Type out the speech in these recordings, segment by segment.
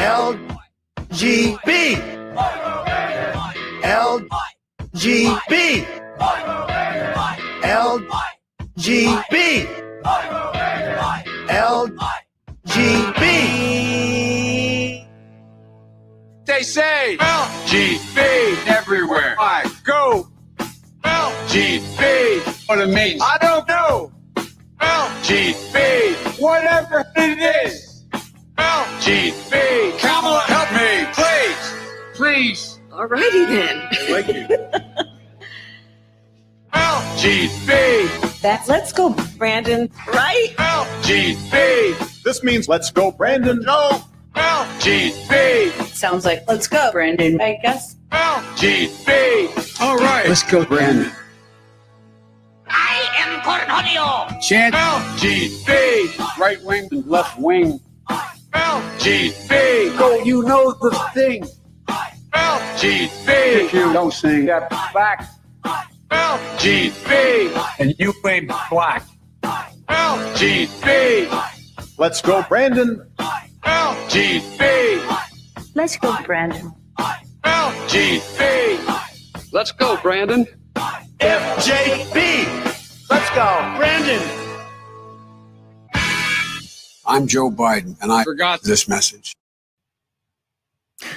LGB. LGB. LGB. LGB. They say LGB everywhere I go. LGB. What it means, I don't know. LGB. Whatever it is. LGB. Kamala, help me, please. Please. Alrighty then. Thank you. LGB. That's let's go, Brandon, right? LGB. This means let's go, Brandon. No. LGB. Sounds like let's go, Brandon, I guess. LGB. All right. Let's go, Brandon. I am Cornholio. Chant LGB. Right wing and left wing. LGB. Go, you know the thing. LGB. If you don't sing, that back. LGB. And you ain't black. LGB. Let's go, Brandon. LGB. Let's go, Brandon. LGB. Let's go, Brandon. FJB. Let's go, Brandon. I'm Joe Biden, and I Forgot this message.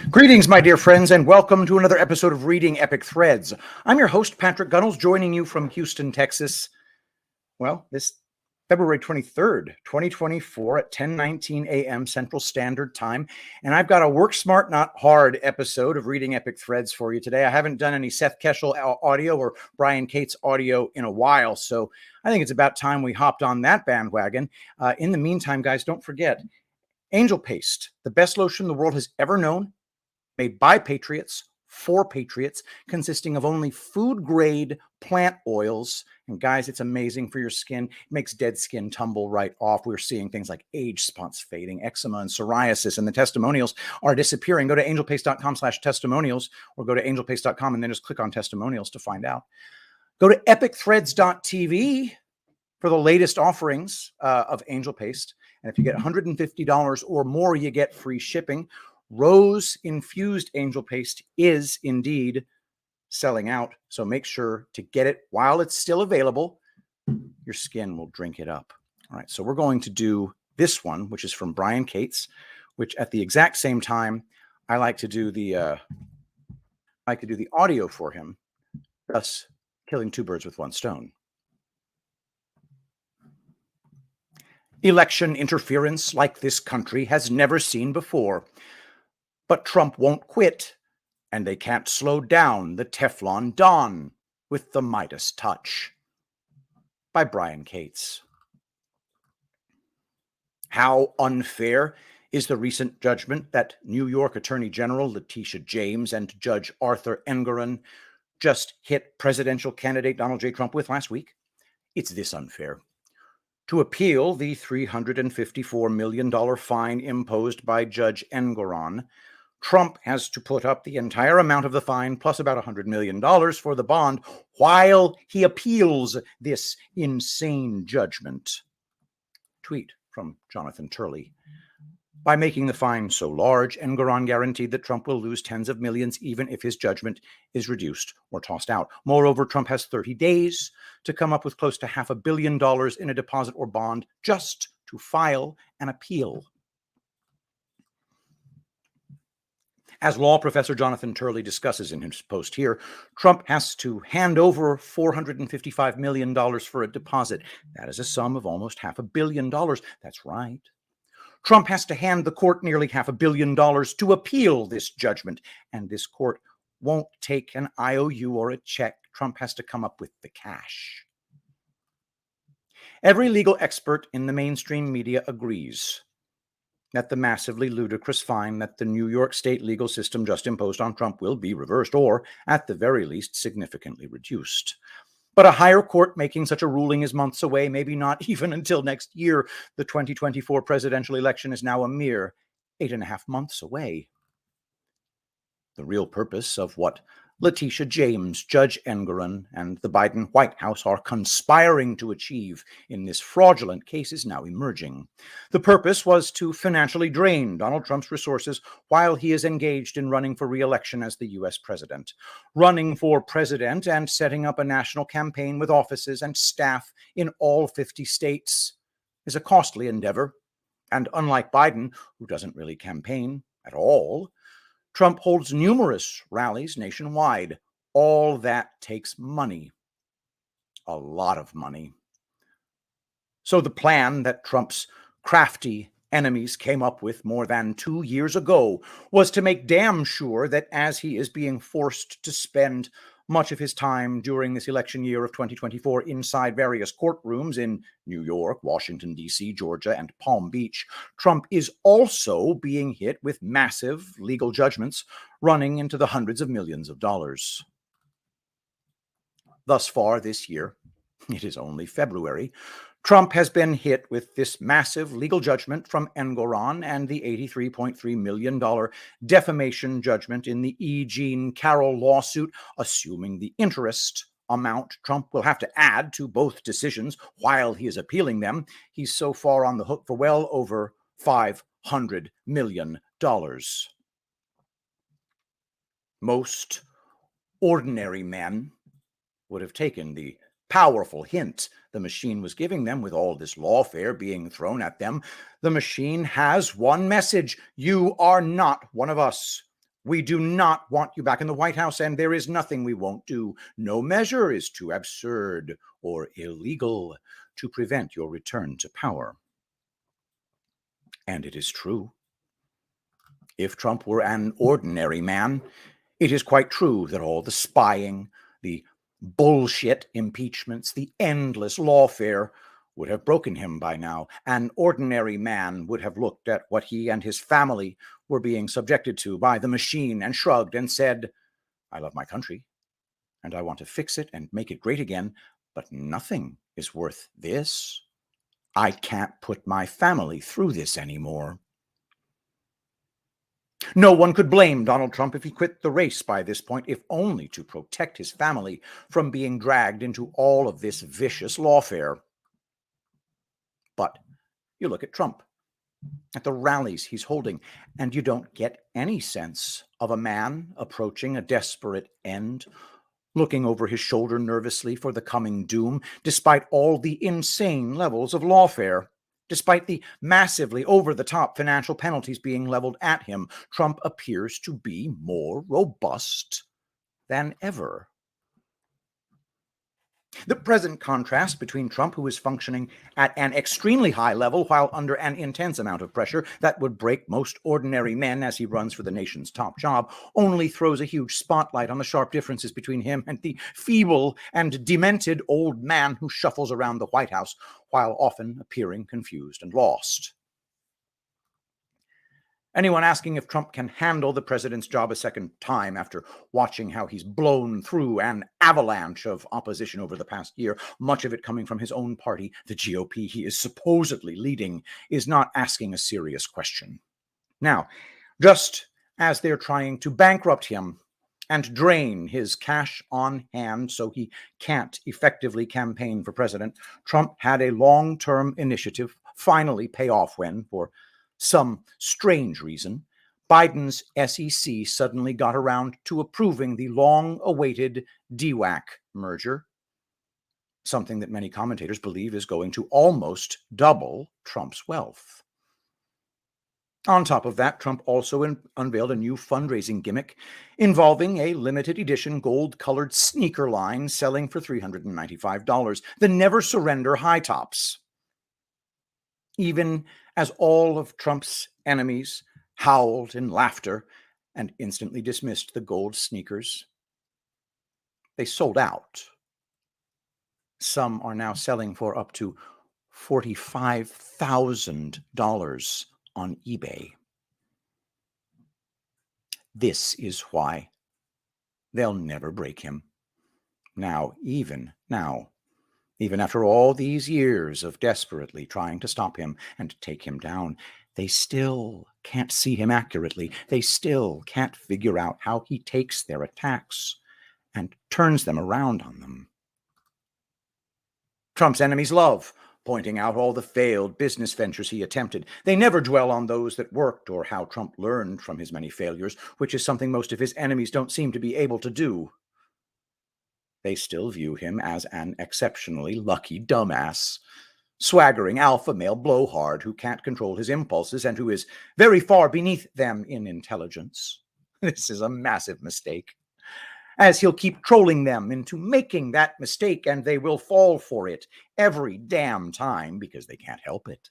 Greetings, my dear friends, and welcome to another episode of Reading Epic Threads. I'm your host, Patrick Gunnels, joining you from Houston, Texas. Well, this February 23rd, 2024 at 10:19 a.m. Central Standard Time. And I've got a work smart, not hard episode of Reading Epic Threads for you today. I haven't done any Seth Keshel audio or Brian Cates audio in a while, so I think it's about time we hopped on that bandwagon. In the meantime, guys, don't forget, Angel Paste, the best lotion the world has ever known, made by patriots, for patriots, consisting of only food-grade plant oils. And guys, it's amazing for your skin. It makes dead skin tumble right off. We're seeing things like age spots fading, eczema and psoriasis, and the testimonials are disappearing. Go to angelpaste.com/testimonials or go to angelpaste.com and then just click on testimonials to find out. Go to epicthreads.tv for the latest offerings of Angel Paste. And if you get $150 or more, you get free shipping. Rose-infused Angel Paste is indeed selling out, so make sure to get it while it's still available. Your skin will drink it up. All right, so we're going to do this one, which is from Brian Cates, which at the exact same time, I like to do the audio for him, thus killing two birds with one stone. Election interference like this country has never seen before. But Trump won't quit, and they can't slow down the Teflon Don with the Midas touch. By Brian Cates. How unfair is the recent judgment that New York Attorney General Letitia James and Judge Arthur Engoron just hit presidential candidate Donald J. Trump with last week? It's this unfair. To appeal the $354 million fine imposed by Judge Engoron, Trump has to put up the entire amount of the fine plus about $100 million for the bond while he appeals this insane judgment. Tweet from Jonathan Turley. By making the fine so large, Engoron guaranteed that Trump will lose tens of millions even if his judgment is reduced or tossed out. Moreover, Trump has 30 days to come up with close to $500 million in a deposit or bond just to file an appeal. As law professor Jonathan Turley discusses in his post here, Trump has to hand over $455 million for a deposit. That is a sum of almost $500 million. That's right. Trump has to hand the court nearly $500 million to appeal this judgment, and this court won't take an IOU or a check. Trump has to come up with the cash. Every legal expert in the mainstream media agrees that the massively ludicrous fine that the New York state legal system just imposed on Trump will be reversed or, at the very least, significantly reduced. But a higher court making such a ruling is months away, maybe not even until next year. The 2024 presidential election is now a mere 8.5 months away. The real purpose of what Letitia James, Judge Engoron, and the Biden White House are conspiring to achieve in this fraudulent case is now emerging. The purpose was to financially drain Donald Trump's resources while he is engaged in running for re-election as the U.S. president. Running for president and setting up a national campaign with offices and staff in all 50 states is a costly endeavor. And unlike Biden, who doesn't really campaign at all, Trump holds numerous rallies nationwide. All that takes money. A lot of money. So the plan that Trump's crafty enemies came up with more than 2 years ago was to make damn sure that as he is being forced to spend much of his time during this election year of 2024 inside various courtrooms in New York, Washington, D.C., Georgia, and Palm Beach, Trump is also being hit with massive legal judgments running into the hundreds of millions of dollars. Thus far this year, it is only February, Trump has been hit with this massive legal judgment from Engoron and the $83.3 million defamation judgment in the E. Jean Carroll lawsuit, assuming the interest amount Trump will have to add to both decisions while he is appealing them. He's so far on the hook for well over $500 million. Most ordinary men would have taken the powerful hint the machine was giving them with all this lawfare being thrown at them. The machine has one message: you are not one of us. We do not want you back in the White House, and there is nothing we won't do. No measure is too absurd or illegal to prevent your return to power. And it is true. If Trump were an ordinary man, it is quite true that all the spying, the bullshit impeachments, the endless lawfare would have broken him by now. An ordinary man would have looked at what he and his family were being subjected to by the machine and shrugged and said, I love my country, and I want to fix it and make it great again, but nothing is worth this. I can't put my family through this anymore. No one could blame Donald Trump if he quit the race by this point, if only to protect his family from being dragged into all of this vicious lawfare. But you look at Trump, at the rallies he's holding, and you don't get any sense of a man approaching a desperate end, looking over his shoulder nervously for the coming doom, despite all the insane levels of lawfare. Despite the massively over-the-top financial penalties being leveled at him, Trump appears to be more robust than ever. The present contrast between Trump, who is functioning at an extremely high level while under an intense amount of pressure that would break most ordinary men as he runs for the nation's top job, only throws a huge spotlight on the sharp differences between him and the feeble and demented old man who shuffles around the White House while often appearing confused and lost. Anyone asking if Trump can handle the president's job a second time after watching how he's blown through an avalanche of opposition over the past year, much of it coming from his own party, the GOP he is supposedly leading, is not asking a serious question. Now, just as they're trying to bankrupt him and drain his cash on hand so he can't effectively campaign for president, Trump had a long-term initiative finally pay off when, for some strange reason, Biden's SEC suddenly got around to approving the long-awaited DWAC merger, something that many commentators believe is going to almost double Trump's wealth. On top of that, Trump also unveiled a new fundraising gimmick involving a limited edition gold-colored sneaker line selling for $395, the Never Surrender high tops. Even as all of Trump's enemies howled in laughter and instantly dismissed the gold sneakers, they sold out. Some are now selling for up to $45,000 on eBay. This is why they'll never break him. Even after all these years of desperately trying to stop him and take him down, they still can't see him accurately. They still can't figure out how he takes their attacks and turns them around on them. Trump's enemies love pointing out all the failed business ventures he attempted. They never dwell on those that worked or how Trump learned from his many failures, which is something most of his enemies don't seem to be able to do. They still view him as an exceptionally lucky dumbass, swaggering alpha male blowhard who can't control his impulses and who is very far beneath them in intelligence. This is a massive mistake, as he'll keep trolling them into making that mistake, and they will fall for it every damn time because they can't help it.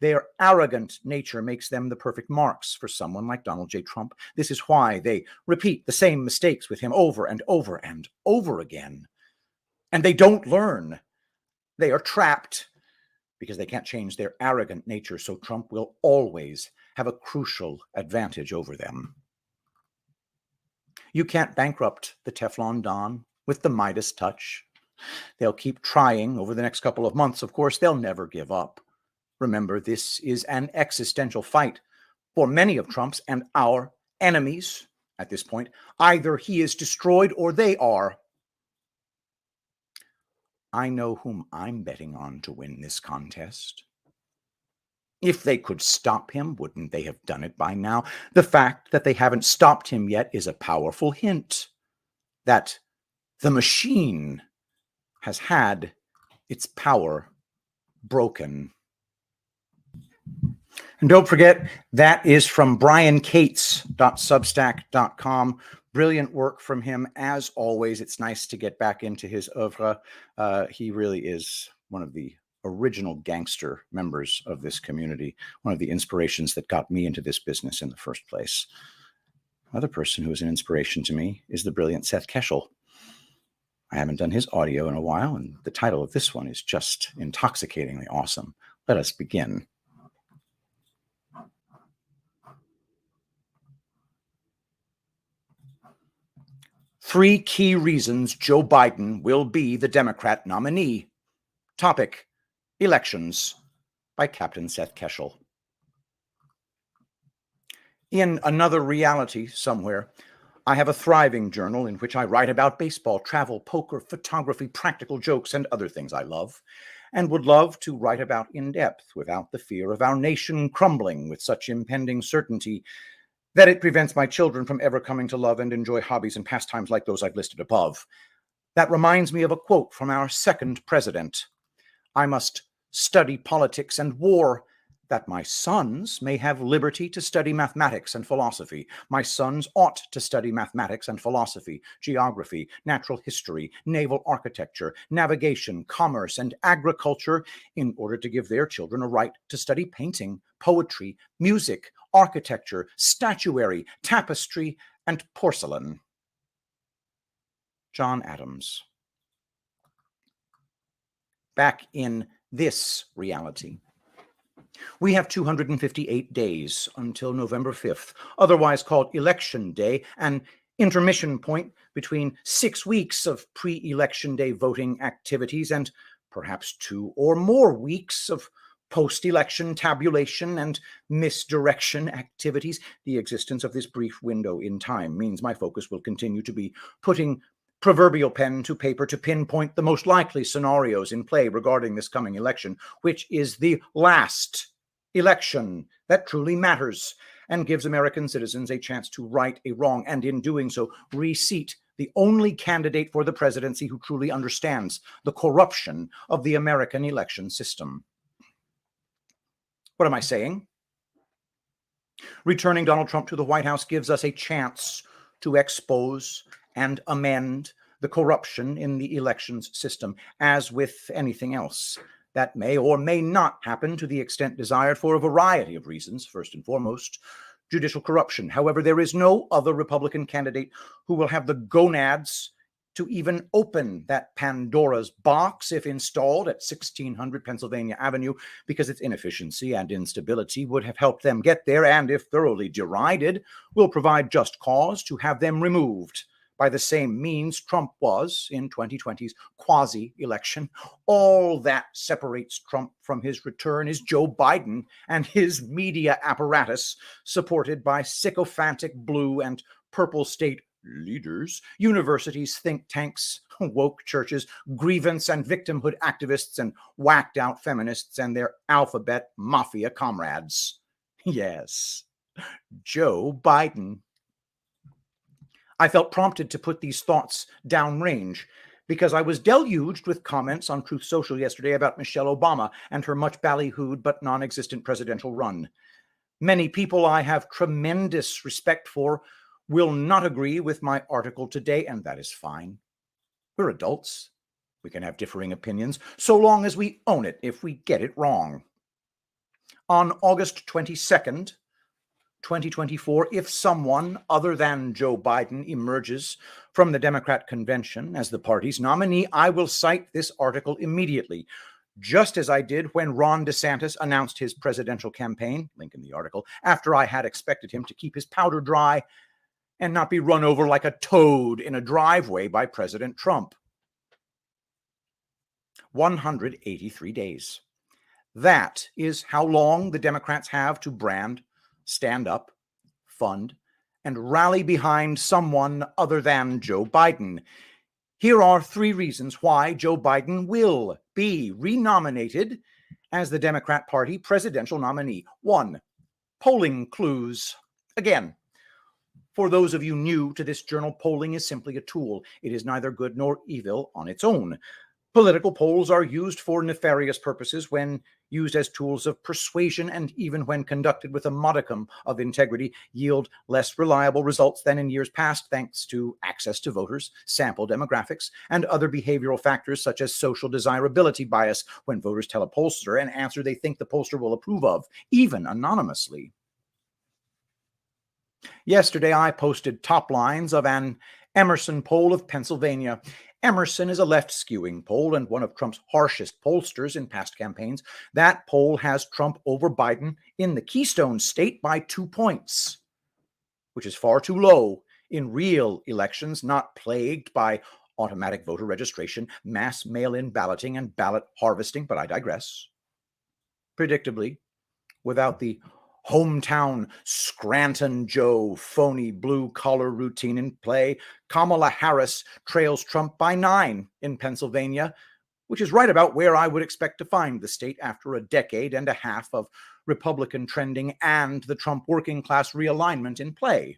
Their arrogant nature makes them the perfect marks for someone like Donald J. Trump. This is why they repeat the same mistakes with him over and over and over again. And they don't learn. They are trapped because they can't change their arrogant nature, so Trump will always have a crucial advantage over them. You can't bankrupt the Teflon Don with the Midas touch. They'll keep trying over the next couple of months. Of course, they'll never give up. Remember, this is an existential fight for many of Trump's and our enemies at this point. Either he is destroyed or they are. I know whom I'm betting on to win this contest. If they could stop him, wouldn't they have done it by now? The fact that they haven't stopped him yet is a powerful hint that the machine has had its power broken. And don't forget, that is from briancates.substack.com. Brilliant work from him, as always. It's nice to get back into his oeuvre. He really is one of the original gangster members of this community, one of the inspirations that got me into this business in the first place. Another person who is an inspiration to me is the brilliant Seth Keshel. I haven't done his audio in a while, and the title of this one is just intoxicatingly awesome. Let us begin. Three key reasons Joe Biden will be the Democrat nominee. Topic: Elections, by Captain Seth Keshel. In another reality somewhere, I have a thriving journal in which I write about baseball, travel, poker, photography, practical jokes, and other things I love, and would love to write about in depth without the fear of our nation crumbling with such impending certainty that it prevents my children from ever coming to love and enjoy hobbies and pastimes like those I've listed above. That reminds me of a quote from our second president: "I must study politics and war, that my sons may have liberty to study mathematics and philosophy. My sons ought to study mathematics and philosophy, geography, natural history, naval architecture, navigation, commerce, and agriculture in order to give their children a right to study painting, poetry, music, architecture, statuary, tapestry, and porcelain." John Adams. Back in this reality, we have 258 days until November 5th, otherwise called Election Day, an intermission point between 6 weeks of pre-election day voting activities and perhaps 2 or more weeks of post-election tabulation and misdirection activities. The existence of this brief window in time means my focus will continue to be putting proverbial pen to paper to pinpoint the most likely scenarios in play regarding this coming election, which is the last election that truly matters and gives American citizens a chance to right a wrong, and in doing so, reseat the only candidate for the presidency who truly understands the corruption of the American election system. What am I saying? Returning Donald Trump to the White House gives us a chance to expose and amend the corruption in the elections system. As with anything else, that may or may not happen to the extent desired for a variety of reasons. First and foremost, judicial corruption. However, there is no other Republican candidate who will have the gonads to even open that Pandora's box if installed at 1600 Pennsylvania Avenue, because its inefficiency and instability would have helped them get there, and if thoroughly derided, will provide just cause to have them removed by the same means Trump was in 2020's quasi-election. All that separates Trump from his return is Joe Biden and his media apparatus, supported by sycophantic blue and purple state leaders, universities, think tanks, woke churches, grievance and victimhood activists, and whacked out feminists and their alphabet mafia comrades. Yes, Joe Biden. I felt prompted to put these thoughts downrange because I was deluged with comments on Truth Social yesterday about Michelle Obama and her much ballyhooed but non-existent presidential run. Many people I have tremendous respect for will not agree with my article today, and that is fine. We're adults. We can have differing opinions, so long as we own it if we get it wrong. On August 22nd, 2024, if someone other than Joe Biden emerges from the Democrat convention as the party's nominee, I will cite this article immediately, just as I did when Ron DeSantis announced his presidential campaign, link in the article, after I had expected him to keep his powder dry and not be run over like a toad in a driveway by President Trump. 183 days. That is how long the Democrats have to brand, stand up, fund, and rally behind someone other than Joe Biden. Here are 3 reasons why Joe Biden will be renominated as the Democrat Party presidential nominee. 1, polling clues. Again, for those of you new to this journal, polling is simply a tool. It is neither good nor evil on its own. Political polls are used for nefarious purposes when used as tools of persuasion, and even when conducted with a modicum of integrity, yield less reliable results than in years past, thanks to access to voters, sample demographics, and other behavioral factors such as social desirability bias when voters tell a pollster an answer they think the pollster will approve of, even anonymously. Yesterday, I posted top lines of an Emerson poll of Pennsylvania. Emerson is a left-skewing poll and one of Trump's harshest pollsters in past campaigns. That poll has Trump over Biden in the Keystone State by 2 points, which is far too low in real elections not plagued by automatic voter registration, mass mail-in balloting, and ballot harvesting, but I digress. Predictably, without the hometown Scranton Joe phony blue-collar routine in play, Kamala Harris trails Trump by 9 in Pennsylvania, which is right about where I would expect to find the state after a decade and a half of Republican trending and the Trump working class realignment in play.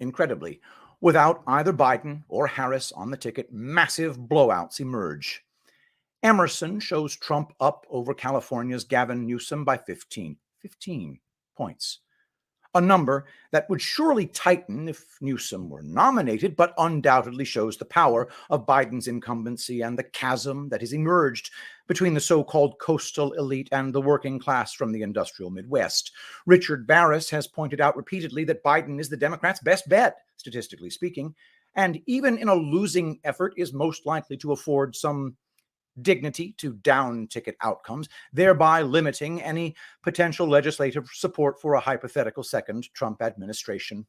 Incredibly, without either Biden or Harris on the ticket, massive blowouts emerge. Emerson shows Trump up over California's Gavin Newsom by 15 points, a number that would surely tighten if Newsom were nominated, but undoubtedly shows the power of Biden's incumbency and the chasm that has emerged between the so-called coastal elite and the working class from the industrial Midwest. Richard Barris has pointed out repeatedly that Biden is the Democrats' best bet, statistically speaking, and even in a losing effort is most likely to afford some dignity to down-ticket outcomes, thereby limiting any potential legislative support for a hypothetical second Trump administration.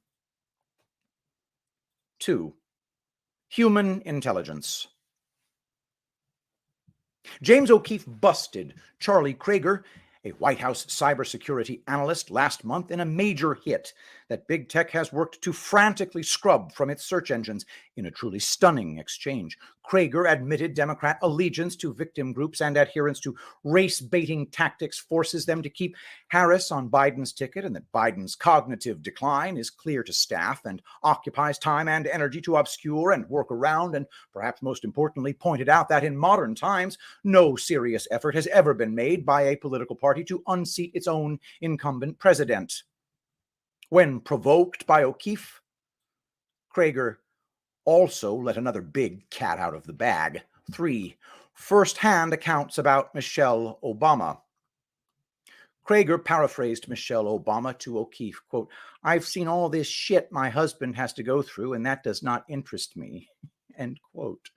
2. Human intelligence. James O'Keefe busted Charlie Krager, a White House cybersecurity analyst, last month in a major hit that big tech has worked to frantically scrub from its search engines in a truly stunning exchange. Krager admitted Democrat allegiance to victim groups and adherence to race-baiting tactics forces them to keep Harris on Biden's ticket, and that Biden's cognitive decline is clear to staff and occupies time and energy to obscure and work around, and perhaps most importantly, pointed out that in modern times, no serious effort has ever been made by a political party to unseat its own incumbent president. When provoked by O'Keefe, Krager also let another big cat out of the bag. 3. First-hand accounts about Michelle Obama. Krager paraphrased Michelle Obama to O'Keefe, quote, "I've seen all this shit my husband has to go through, and that does not interest me." End quote.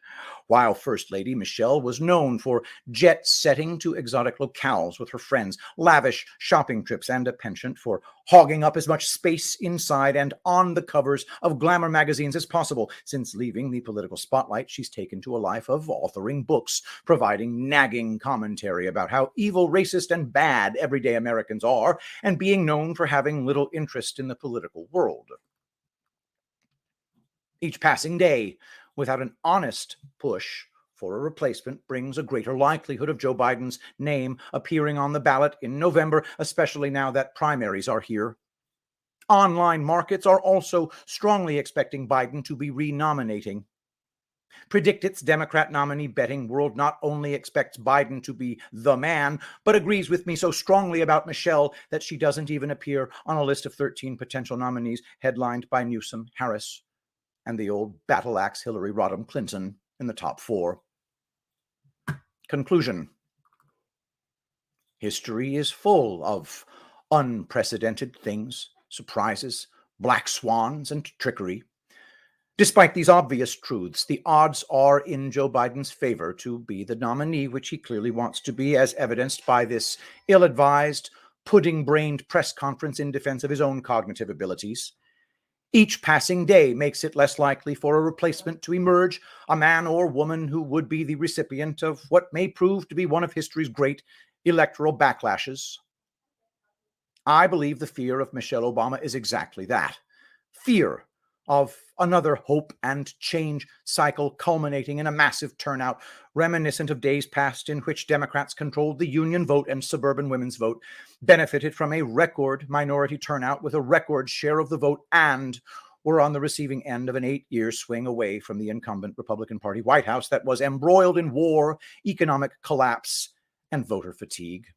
While First Lady Michelle was known for jet-setting to exotic locales with her friends, lavish shopping trips, and a penchant for hogging up as much space inside and on the covers of glamour magazines as possible. Since leaving the political spotlight, she's taken to a life of authoring books, providing nagging commentary about how evil, racist, and bad everyday Americans are, and being known for having little interest in the political world. Each passing day without an honest push for a replacement brings a greater likelihood of Joe Biden's name appearing on the ballot in November, especially now that primaries are here. Online markets are also strongly expecting Biden to be renominating. PredictIt's Democrat nominee betting world not only expects Biden to be the man, but agrees with me so strongly about Michelle that she doesn't even appear on a list of 13 potential nominees headlined by Newsom, Harris, and the old battle axe Hillary Rodham Clinton in the top 4. Conclusion. History is full of unprecedented things, surprises, black swans, and trickery. Despite these obvious truths, the odds are in Joe Biden's favor to be the nominee, which he clearly wants to be, as evidenced by this ill-advised, pudding-brained press conference in defense of his own cognitive abilities. Each passing day makes it less likely for a replacement to emerge, a man or woman who would be the recipient of what may prove to be one of history's great electoral backlashes. I believe the fear of Michelle Obama is exactly that. Fear of another hope and change cycle culminating in a massive turnout reminiscent of days past in which Democrats controlled the union vote and suburban women's vote, benefited from a record minority turnout with a record share of the vote, and were on the receiving end of an 8-year swing away from the incumbent Republican Party White House that was embroiled in war, economic collapse, and voter fatigue.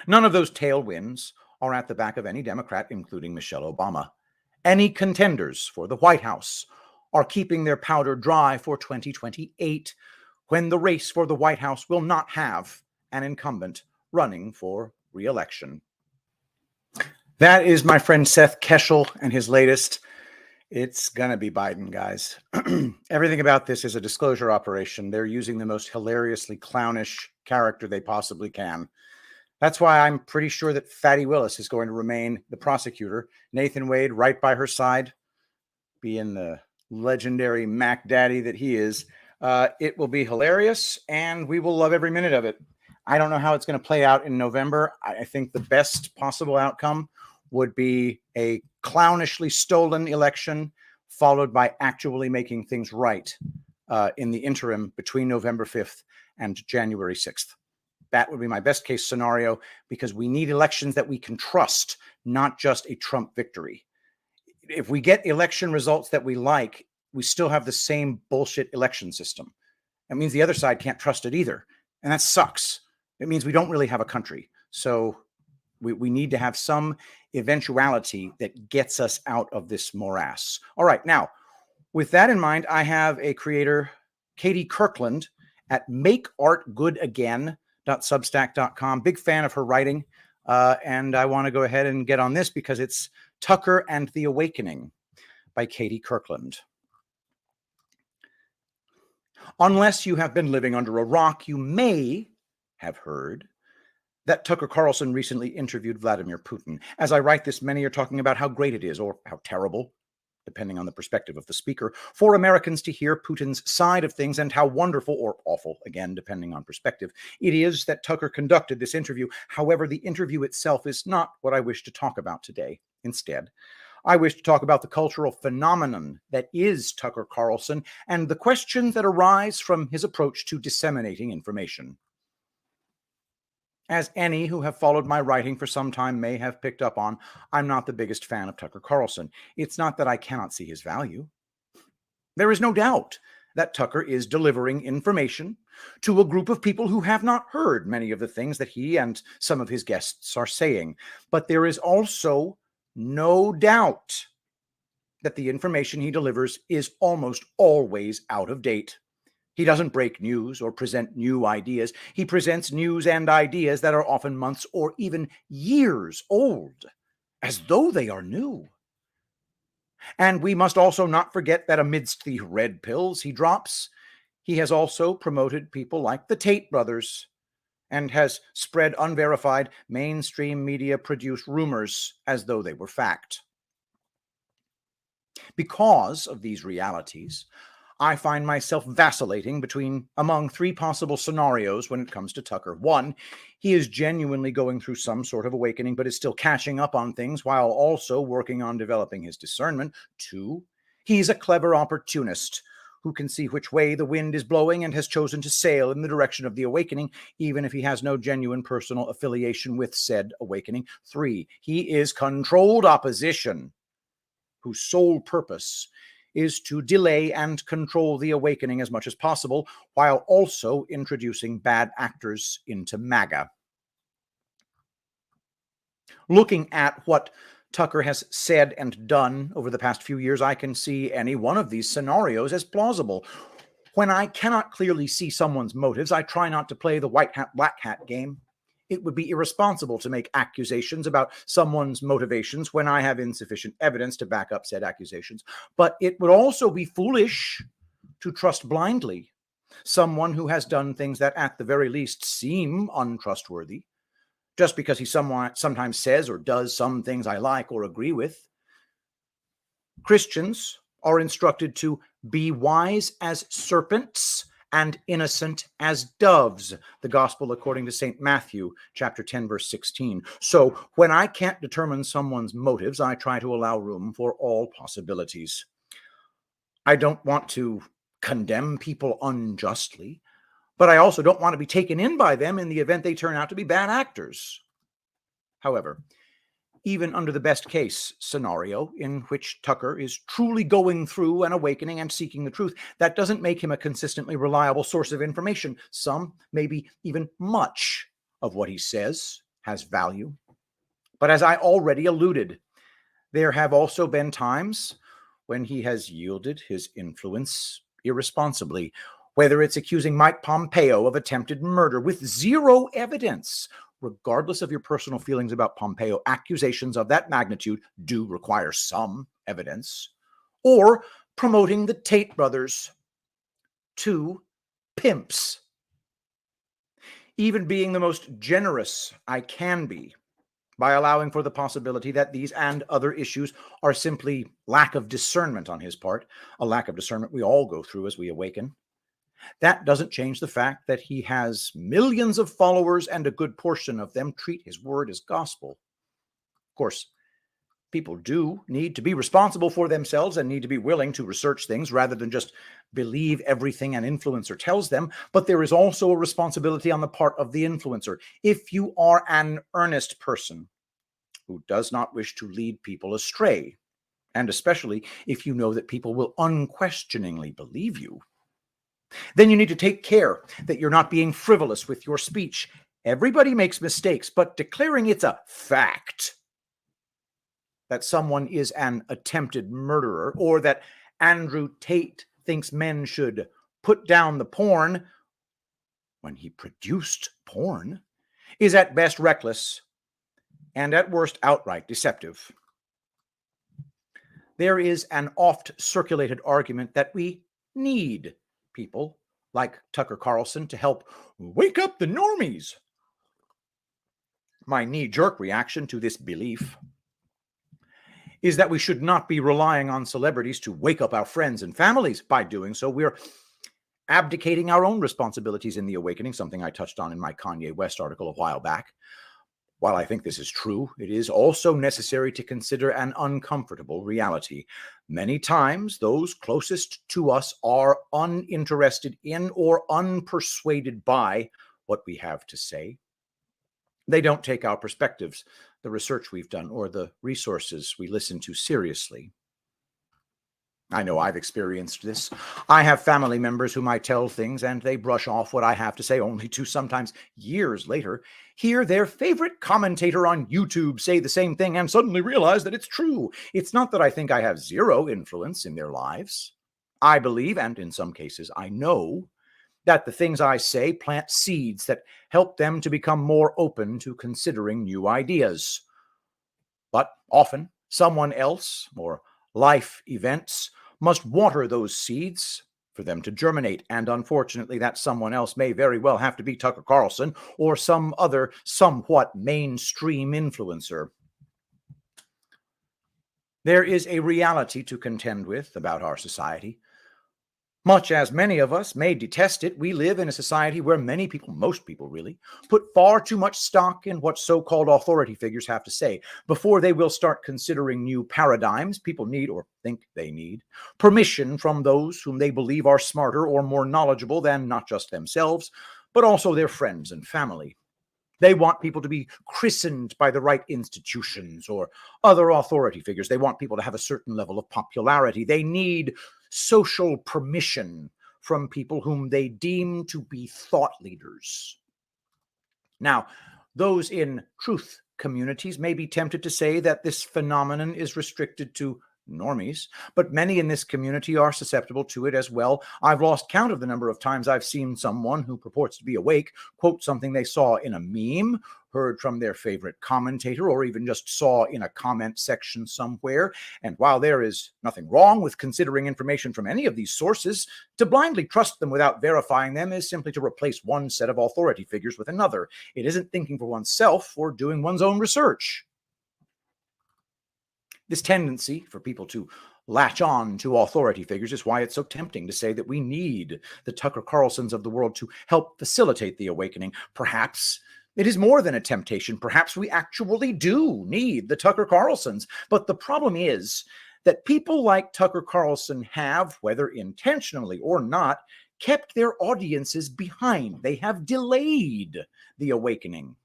None of those tailwinds are at the back of any Democrat, including Michelle Obama. Any contenders for the White House are keeping their powder dry for 2028, when the race for the White House will not have an incumbent running for re-election. That is my friend Seth Keshel and his latest. It's going to be Biden, guys. Everything about this is a disclosure operation. They're using the most hilariously clownish character they possibly can. That's why I'm pretty sure that Fatty Willis is going to remain the prosecutor. Nathan Wade right by her side, being the legendary Mac Daddy that he is. It will be hilarious, and we will love every minute of it. I don't know how it's going to play out in November. I think the best possible outcome would be a clownishly stolen election, followed by actually making things right in the interim between November 5th and January 6th. That would be my best case scenario, because we need elections that we can trust, not just a Trump victory. If we get election results that we like, we still have the same bullshit election system. That means the other side can't trust it either. And that sucks. It means we don't really have a country. So we need to have some eventuality that gets us out of this morass. All right. Now, with that in mind, I have a creator, Katie Kirkland, at makeartgoodagain.substack.com. Big fan of her writing. And I want to go ahead and get on this because it's Tucker and the Awakening by Katie Kirkland. Unless you have been living under a rock, you may have heard that Tucker Carlson recently interviewed Vladimir Putin. As I write this, many are talking about how great it is, or how terrible, depending on the perspective of the speaker, for Americans to hear Putin's side of things, and how wonderful, or awful, again, depending on perspective, it is that Tucker conducted this interview. However, the interview itself is not what I wish to talk about today. Instead, I wish to talk about the cultural phenomenon that is Tucker Carlson and the questions that arise from his approach to disseminating information. As any who have followed my writing for some time may have picked up on, I'm not the biggest fan of Tucker Carlson. It's not that I cannot see his value. There is no doubt that Tucker is delivering information to a group of people who have not heard many of the things that he and some of his guests are saying. But there is also no doubt that the information he delivers is almost always out of date. He doesn't break news or present new ideas. He presents news and ideas that are often months or even years old, as though they are new. And we must also not forget that amidst the red pills he drops, he has also promoted people like the Tate brothers and has spread unverified mainstream media-produced rumors as though they were fact. Because of these realities, I find myself vacillating among three possible scenarios when it comes to Tucker. One, he is genuinely going through some sort of awakening, but is still catching up on things while also working on developing his discernment. Two, he's a clever opportunist who can see which way the wind is blowing and has chosen to sail in the direction of the awakening, even if he has no genuine personal affiliation with said awakening. Three, he is controlled opposition, whose sole purpose is to delay and control the awakening as much as possible, while also introducing bad actors into MAGA. Looking at what Tucker has said and done over the past few years, I can see any one of these scenarios as plausible. When I cannot clearly see someone's motives, I try not to play the white hat, black hat game. It would be irresponsible to make accusations about someone's motivations when I have insufficient evidence to back up said accusations. But it would also be foolish to trust blindly someone who has done things that at the very least seem untrustworthy, just because he sometimes says or does some things I like or agree with. Christians are instructed to be wise as serpents and innocent as doves, the gospel according to St. Matthew, chapter 10, verse 16. So when I can't determine someone's motives, I try to allow room for all possibilities. I don't want to condemn people unjustly, but I also don't want to be taken in by them in the event they turn out to be bad actors. However, even under the best case scenario in which Tucker is truly going through an awakening and seeking the truth, that doesn't make him a consistently reliable source of information. Some, maybe even much of what he says has value. But as I already alluded, there have also been times when he has yielded his influence irresponsibly, whether it's accusing Mike Pompeo of attempted murder with zero evidence. Regardless of your personal feelings about Pompeo, accusations of that magnitude do require some evidence. Or promoting the Tate brothers to pimps. Even being the most generous I can be by allowing for the possibility that these and other issues are simply lack of discernment on his part, a lack of discernment we all go through as we awaken. That doesn't change the fact that he has millions of followers and a good portion of them treat his word as gospel. Of course, people do need to be responsible for themselves and need to be willing to research things rather than just believe everything an influencer tells them. But there is also a responsibility on the part of the influencer. If you are an earnest person who does not wish to lead people astray, and especially if you know that people will unquestioningly believe you, then you need to take care that you're not being frivolous with your speech. Everybody makes mistakes, but declaring it's a fact that someone is an attempted murderer or that Andrew Tate thinks men should put down the porn when he produced porn is at best reckless and at worst outright deceptive. There is an oft circulated argument that we need people like Tucker Carlson to help wake up the normies. My knee-jerk reaction to this belief is that we should not be relying on celebrities to wake up our friends and families. By doing so, we're abdicating our own responsibilities in the awakening, something I touched on in my Kanye West article a while back. While I think this is true, it is also necessary to consider an uncomfortable reality. Many times, those closest to us are uninterested in or unpersuaded by what we have to say. They don't take our perspectives, the research we've done, or the resources we listen to seriously. I know I've experienced this. I have family members whom I tell things and they brush off what I have to say, only to sometimes years later hear their favorite commentator on YouTube say the same thing and suddenly realize that it's true. It's not that I think I have zero influence in their lives. I believe, and in some cases I know, that the things I say plant seeds that help them to become more open to considering new ideas. But often someone else or life events must water those seeds for them to germinate. And unfortunately, that someone else may very well have to be Tucker Carlson or some other somewhat mainstream influencer. There is a reality to contend with about our society. Much as many of us may detest it, we live in a society where many people, most people really, put far too much stock in what so-called authority figures have to say. Before they will start considering new paradigms, people need, or think they need, permission from those whom they believe are smarter or more knowledgeable than not just themselves, but also their friends and family. They want people to be christened by the right institutions or other authority figures. They want people to have a certain level of popularity. They need social permission from people whom they deem to be thought leaders. Now, those in truth communities may be tempted to say that this phenomenon is restricted to normies, but many in this community are susceptible to it as well. I've lost count of the number of times I've seen someone who purports to be awake quote something they saw in a meme, heard from their favorite commentator, or even just saw in a comment section somewhere. And while there is nothing wrong with considering information from any of these sources, to blindly trust them without verifying them is simply to replace one set of authority figures with another. It isn't thinking for oneself or doing one's own research. This tendency for people to latch on to authority figures is why it's so tempting to say that we need the Tucker Carlsons of the world to help facilitate the awakening. Perhaps it is more than a temptation. Perhaps we actually do need the Tucker Carlsons. But the problem is that people like Tucker Carlson have, whether intentionally or not, kept their audiences behind. They have delayed the awakening.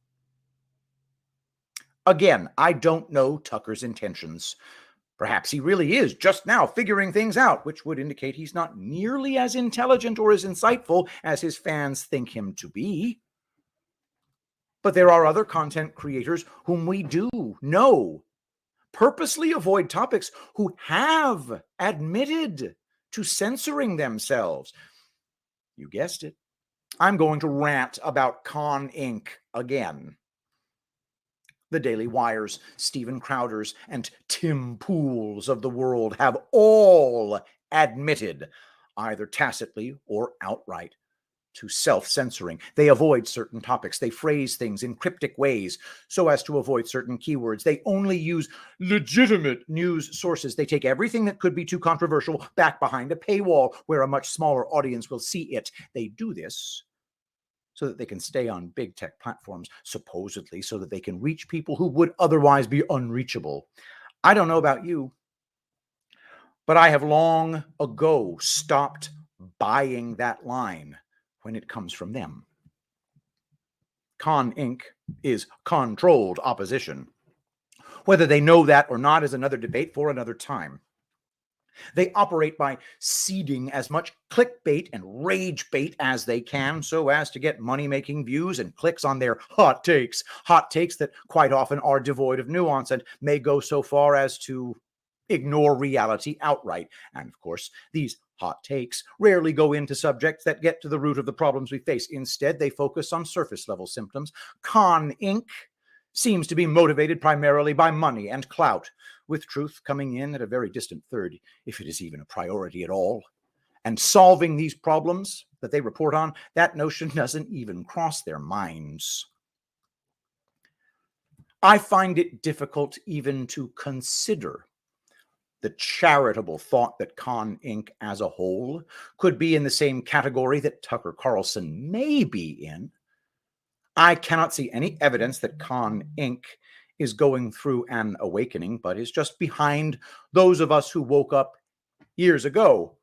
Again, I don't know Tucker's intentions. Perhaps he really is just now figuring things out, which would indicate he's not nearly as intelligent or as insightful as his fans think him to be. But there are other content creators whom we do know purposely avoid topics who have admitted to censoring themselves. You guessed it. I'm going to rant about Con Inc. again. The Daily Wire's, Stephen Crowder's, and Tim Pool's of the world have all admitted, either tacitly or outright, to self-censoring. They avoid certain topics. They phrase things in cryptic ways so as to avoid certain keywords. They only use legitimate news sources. They take everything that could be too controversial back behind a paywall where a much smaller audience will see it. They do this so that they can stay on big tech platforms, supposedly so that they can reach people who would otherwise be unreachable. I don't know about you, but I have long ago stopped buying that line when it comes from them. Con Inc. is controlled opposition. Whether they know that or not is another debate for another time. They operate by seeding as much clickbait and rage bait as they can so as to get money-making views and clicks on their hot takes that quite often are devoid of nuance and may go so far as to ignore reality outright. And of course, these hot takes rarely go into subjects that get to the root of the problems we face. Instead, they focus on surface-level symptoms. Con Inc. seems to be motivated primarily by money and clout, with truth coming in at a very distant third, if it is even a priority at all. And solving these problems that they report on, that notion doesn't even cross their minds. I find it difficult even to consider the charitable thought that Con Inc. as a whole could be in the same category that Tucker Carlson may be in. I cannot see any evidence that Con Inc. is going through an awakening, but is just behind those of us who woke up years ago.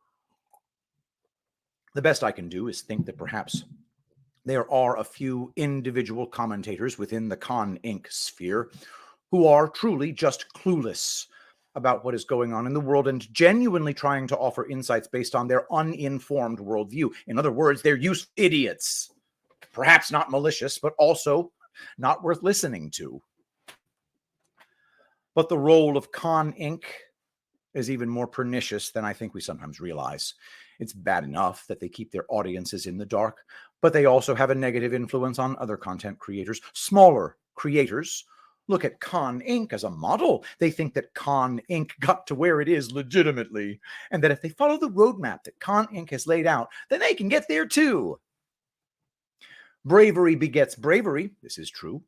The best I can do is think that perhaps there are a few individual commentators within the Con Inc. sphere who are truly just clueless about what is going on in the world and genuinely trying to offer insights based on their uninformed worldview. In other words, they're useful idiots. Perhaps not malicious, but also not worth listening to. But the role of Con Inc. is even more pernicious than I think we sometimes realize. It's bad enough that they keep their audiences in the dark, but they also have a negative influence on other content creators. Smaller creators look at Con Inc. as a model. They think that Con Inc. got to where it is legitimately, and that if they follow the roadmap that Con Inc. has laid out, then they can get there too. Bravery begets bravery. This is true.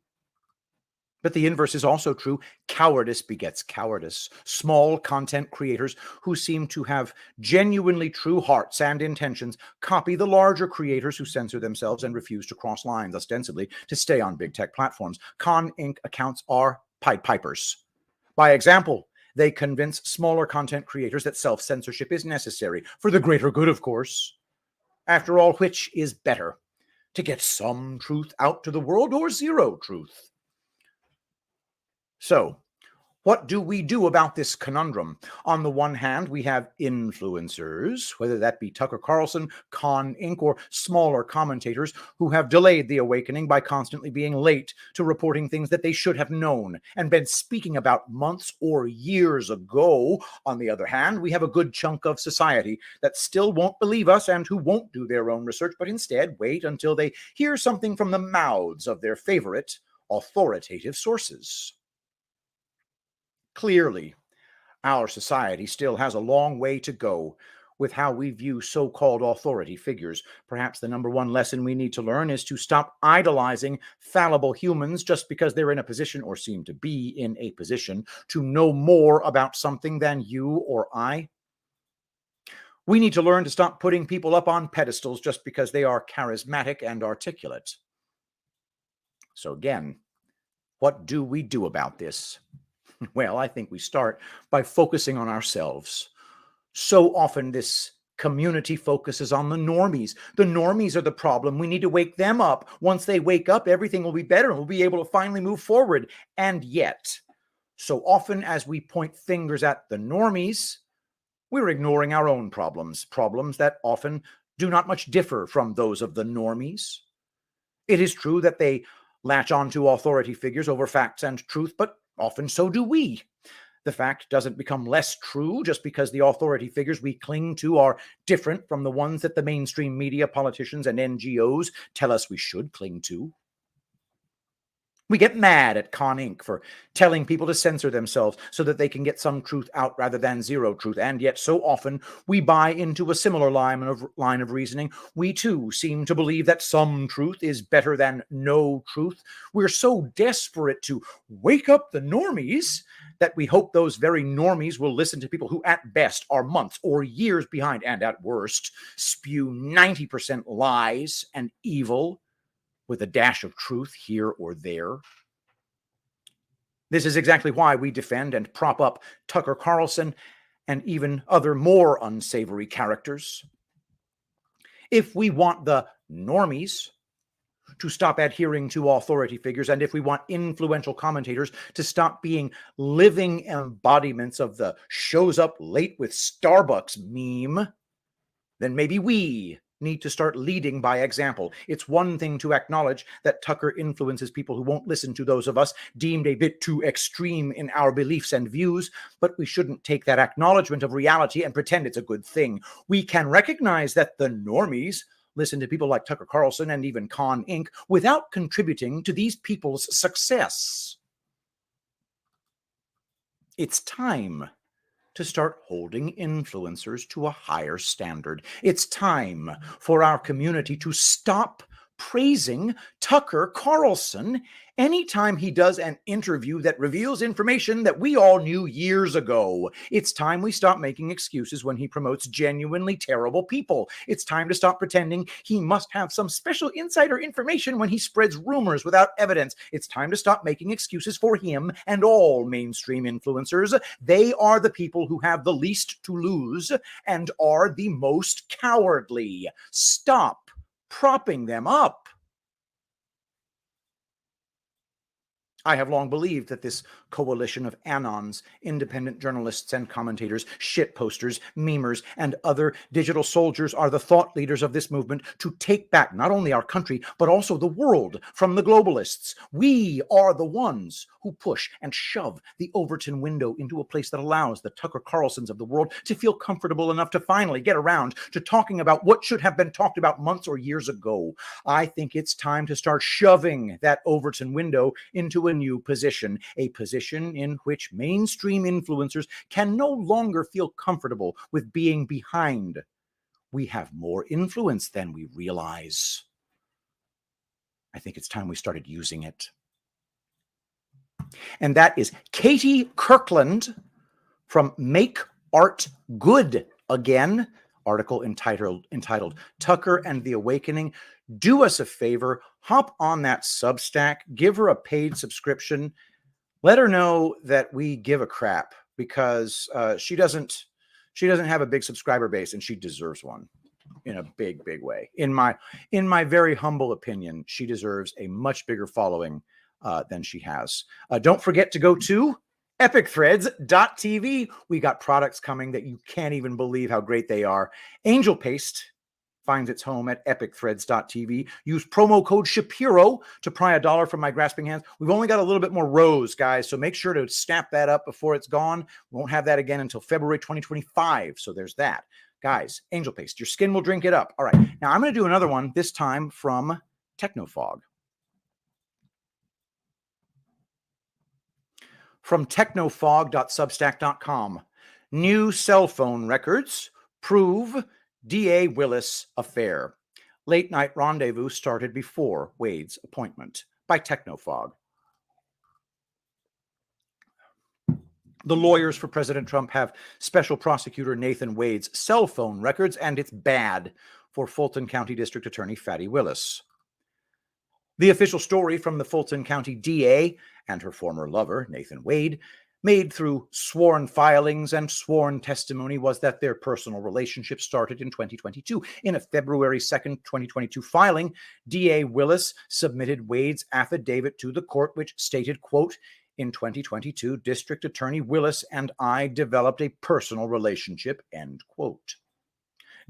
But the inverse is also true. Cowardice begets cowardice. Small content creators who seem to have genuinely true hearts and intentions copy the larger creators who censor themselves and refuse to cross lines, ostensibly to stay on big tech platforms. Con Inc. accounts are Pied Pipers. By example, they convince smaller content creators that self-censorship is necessary for the greater good, of course. After all, which is better? To get some truth out to the world or zero truth? So, what do we do about this conundrum? On the one hand, we have influencers, whether that be Tucker Carlson, Con Inc., or smaller commentators who have delayed the awakening by constantly being late to reporting things that they should have known and been speaking about months or years ago. On the other hand, we have a good chunk of society that still won't believe us and who won't do their own research, but instead wait until they hear something from the mouths of their favorite authoritative sources. Clearly, our society still has a long way to go with how we view so-called authority figures. Perhaps the number one lesson we need to learn is to stop idolizing fallible humans just because they're in a position or seem to be in a position to know more about something than you or I. We need to learn to stop putting people up on pedestals just because they are charismatic and articulate. So again, what do we do about this? Well, I think we start by focusing on ourselves. So often this community focuses on the normies. The normies are the problem. We need to wake them up. Once they wake up, everything will be better and we'll be able to finally move forward. And yet, so often as we point fingers at the normies, we're ignoring our own problems that often do not much differ from those of the normies. It is true that they latch onto authority figures over facts and truth, but often so do we. The fact doesn't become less true just because the authority figures we cling to are different from the ones that the mainstream media, politicians, and NGOs tell us we should cling to. We get mad at Con Inc. for telling people to censor themselves so that they can get some truth out rather than zero truth, and yet so often we buy into a similar line of reasoning. We too seem to believe that some truth is better than no truth. We're so desperate to wake up the normies that we hope those very normies will listen to people who at best are months or years behind, and at worst spew 90% lies and evil with a dash of truth here or there. This is exactly why we defend and prop up Tucker Carlson and even other more unsavory characters. If we want the normies to stop adhering to authority figures, and if we want influential commentators to stop being living embodiments of the shows up late with Starbucks meme, then maybe we need to start leading by example. It's one thing to acknowledge that Tucker influences people who won't listen to those of us deemed a bit too extreme in our beliefs and views, but we shouldn't take that acknowledgement of reality and pretend it's a good thing. We can recognize that the normies listen to people like Tucker Carlson and even Con Inc. without contributing to these people's success. It's time to start holding influencers to a higher standard. It's time for our community to stop praising Tucker Carlson anytime he does an interview that reveals information that we all knew years ago. It's time we stop making excuses when he promotes genuinely terrible people. It's time to stop pretending he must have some special insider information when he spreads rumors without evidence. It's time to stop making excuses for him and all mainstream influencers. They are the people who have the least to lose and are the most cowardly. Stop propping them up. I have long believed that this coalition of anons, independent journalists and commentators, shitposters, memers, and other digital soldiers are the thought leaders of this movement to take back not only our country, but also the world from the globalists. We are the ones who push and shove the Overton window into a place that allows the Tucker Carlsons of the world to feel comfortable enough to finally get around to talking about what should have been talked about months or years ago. I think it's time to start shoving that Overton window into a new position, a position in which mainstream influencers can no longer feel comfortable with being behind. We have more influence than we realize. I think it's time we started using it. And that is Katie Kirkland from Make Art Good Again, article entitled Tucker and the Awakening. Do us a favor, hop on that Substack, give her a paid subscription. Let her know that we give a crap, because she doesn't have a big subscriber base, and she deserves one in a big way. In my very humble opinion, she deserves a much bigger following than she has. Don't forget to go to epicthreads.tv. We got products coming that you can't even believe how great they are. Angel Paste finds its home at epicthreads.tv. Use promo code Shapiro to pry $1 from my grasping hands. We've only got a little bit more rows, guys, so make sure to snap that up before it's gone. We won't have that again until February 2025, so there's that. Guys, Angel Paste, your skin will drink it up. All right, now I'm going to do another one, this time from Technofog. From technofog.substack.com. New cell phone records prove D.A. Willis affair. Late night rendezvous started before Wade's appointment, by Technofog. The lawyers for President Trump have Special Prosecutor Nathan Wade's cell phone records, and it's bad for Fulton County District Attorney Fadi Willis. The official story from the Fulton County DA and her former lover, Nathan Wade, made through sworn filings and sworn testimony, was that their personal relationship started in 2022. In a February 2nd, 2022 filing, DA Willis submitted Wade's affidavit to the court, which stated, quote, "In 2022, District Attorney Willis and I developed a personal relationship," end quote.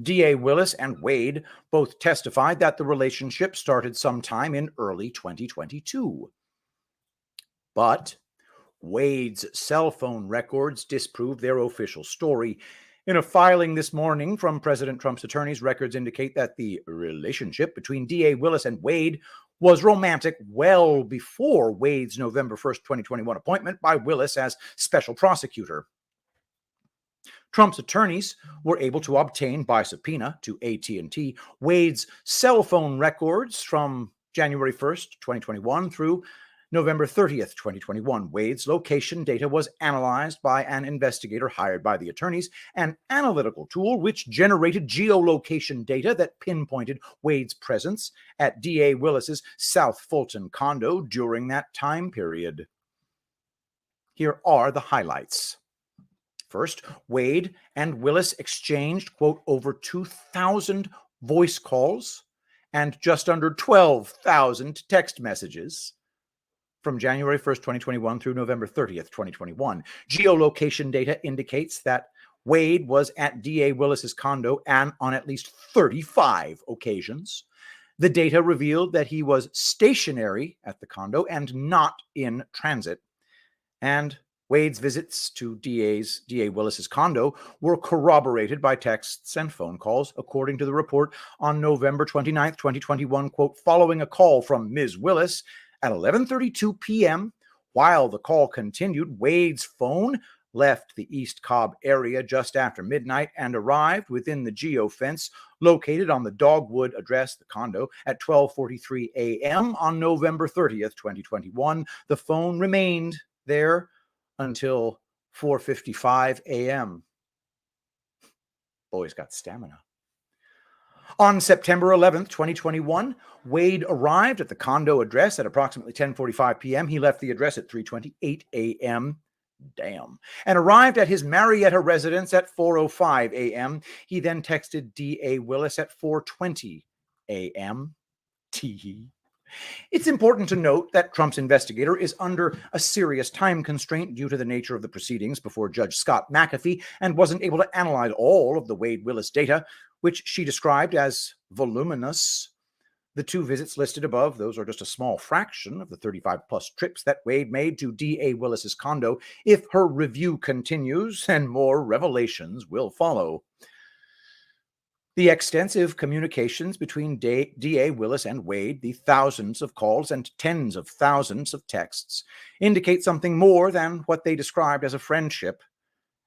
DA Willis and Wade both testified that the relationship started sometime in early 2022. But Wade's cell phone records disprove their official story. In a filing this morning from President Trump's attorneys, records indicate that the relationship between DA Willis and Wade was romantic well before Wade's November 1st, 2021 appointment by Willis as special prosecutor. Trump's attorneys were able to obtain by subpoena to AT&T Wade's cell phone records from January 1st, 2021 through November 30th, 2021. Wade's location data was analyzed by an investigator hired by the attorneys, an analytical tool which generated geolocation data that pinpointed Wade's presence at DA Willis's South Fulton condo during that time period. Here are the highlights. First, Wade and Willis exchanged, quote, over 2,000 voice calls and just under 12,000 text messages from January 1st, 2021 through November 30th, 2021. Geolocation data indicates that Wade was at DA Willis's condo and on at least 35 occasions. The data revealed that he was stationary at the condo and not in transit. And Wade's visits to DA Willis's condo were corroborated by texts and phone calls, according to the report on November 29th, 2021, quote, following a call from Ms. Willis at 11:32 p.m. While the call continued, Wade's phone left the East Cobb area just after midnight and arrived within the geofence located on the Dogwood address, the condo, at 12:43 a.m. on November 30th, 2021. The phone remained there until 4:55 a.m. Boy's got stamina. On September 11th, 2021, Wade arrived at the condo address at approximately 10:45 p.m. He left the address at 3:28 a.m. Damn. And arrived at his Marietta residence at 4:05 a.m. He then texted D.A. Willis at 4:20 a.m. Tee. It's important to note that Trump's investigator is under a serious time constraint due to the nature of the proceedings before Judge Scott McAfee and wasn't able to analyze all of the Wade-Willis data, which she described as voluminous. The two visits listed above, those are just a small fraction of the 35-plus trips that Wade made to D.A. Willis's condo. If her review continues, and more revelations will follow. The extensive communications between D.A. Willis and Wade, the thousands of calls and tens of thousands of texts, indicate something more than what they described as a friendship.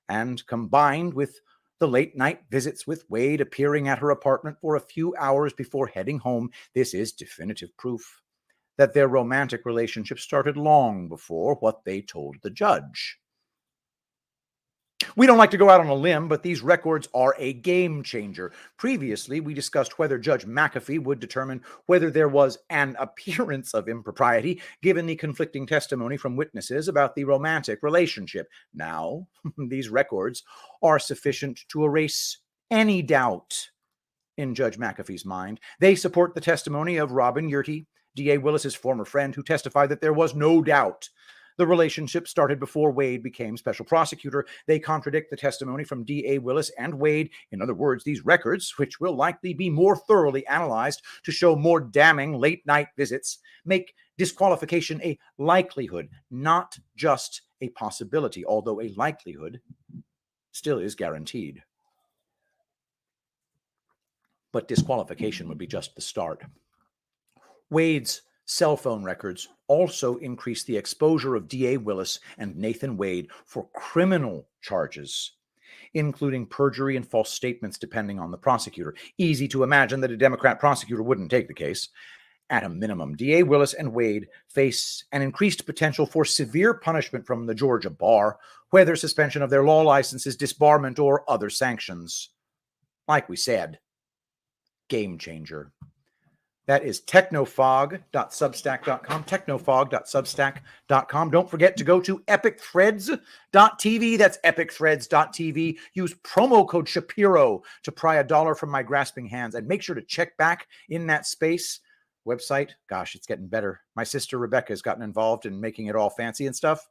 And combined with the late-night visits with Wade appearing at her apartment for a few hours before heading home, this is definitive proof that their romantic relationship started long before what they told the judge. We don't like to go out on a limb, but these records are a game changer. Previously, we discussed whether Judge McAfee would determine whether there was an appearance of impropriety given the conflicting testimony from witnesses about the romantic relationship. Now, these records are sufficient to erase any doubt in Judge McAfee's mind. They support the testimony of Robin Yurty, D.A. Willis's former friend, who testified that there was no doubt the relationship started before Wade became special prosecutor. They contradict the testimony from D.A. Willis and Wade. In other words, these records, which will likely be more thoroughly analyzed to show more damning late-night visits, make disqualification a likelihood, not just a possibility, although a likelihood still is guaranteed. But disqualification would be just the start. Wade's cell phone records also increased the exposure of D.A. Willis and Nathan Wade for criminal charges, including perjury and false statements, depending on the prosecutor. Easy to imagine that a Democrat prosecutor wouldn't take the case. At a minimum, D.A. Willis and Wade face an increased potential for severe punishment from the Georgia bar, whether suspension of their law licenses, disbarment, or other sanctions. Like we said, game changer. That is technofog.substack.com, technofog.substack.com. Don't forget to go to epicthreads.tv. That's epicthreads.tv. Use promo code Shapiro to pry $1 from my grasping hands. And make sure to check back in that space. Website, gosh, it's getting better. My sister Rebecca has gotten involved in making it all fancy and stuff.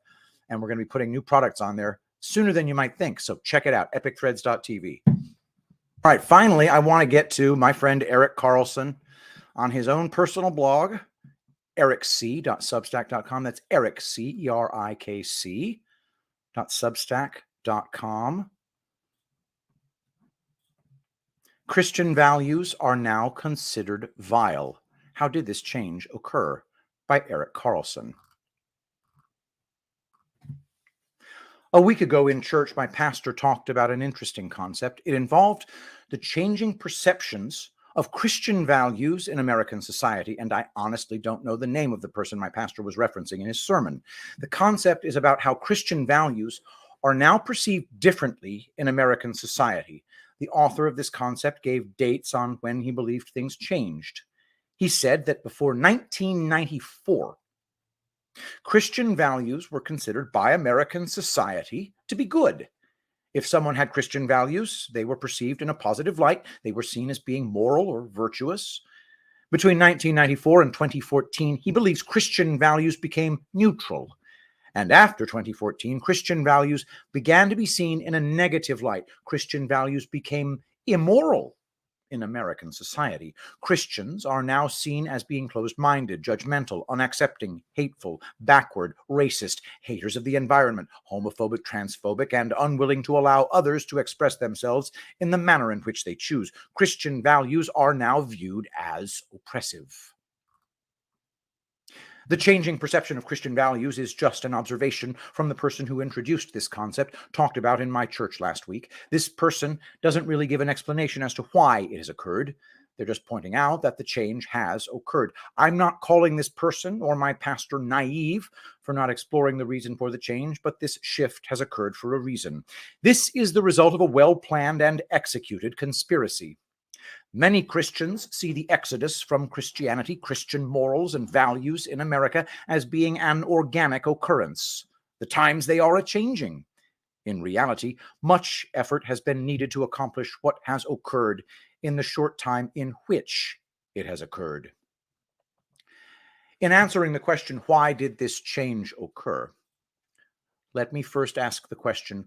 And we're going to be putting new products on there sooner than you might think. So check it out, epicthreads.tv. All right, finally, I want to get to my friend Eric Carlson on his own personal blog, ericc.substack.com. That's Eric, CERIC.substack.com. Christian values are now considered vile. How did this change occur? By Eric Carlson. A week ago in church, my pastor talked about an interesting concept. It involved the changing perceptions of Christian values in American society, and I honestly don't know the name of the person my pastor was referencing in his sermon. The concept is about how Christian values are now perceived differently in American society. The author of this concept gave dates on when he believed things changed. He said that before 1994, Christian values were considered by American society to be good. If someone had Christian values, they were perceived in a positive light. They were seen as being moral or virtuous. Between 1994 and 2014, he believes Christian values became neutral. And after 2014, Christian values began to be seen in a negative light. Christian values became immoral in American society. Christians are now seen as being closed-minded, judgmental, unaccepting, hateful, backward, racist, haters of the environment, homophobic, transphobic, and unwilling to allow others to express themselves in the manner in which they choose. Christian values are now viewed as oppressive. The changing perception of Christian values is just an observation from the person who introduced this concept, talked about in my church last week. This person doesn't really give an explanation as to why it has occurred. They're just pointing out that the change has occurred. I'm not calling this person or my pastor naive for not exploring the reason for the change, but this shift has occurred for a reason. This is the result of a well-planned and executed conspiracy. Many Christians see the exodus from Christianity, Christian morals and values in America as being an organic occurrence. The times they are a-changing. In reality, much effort has been needed to accomplish what has occurred in the short time in which it has occurred. In answering the question, why did this change occur? Let me first ask the question,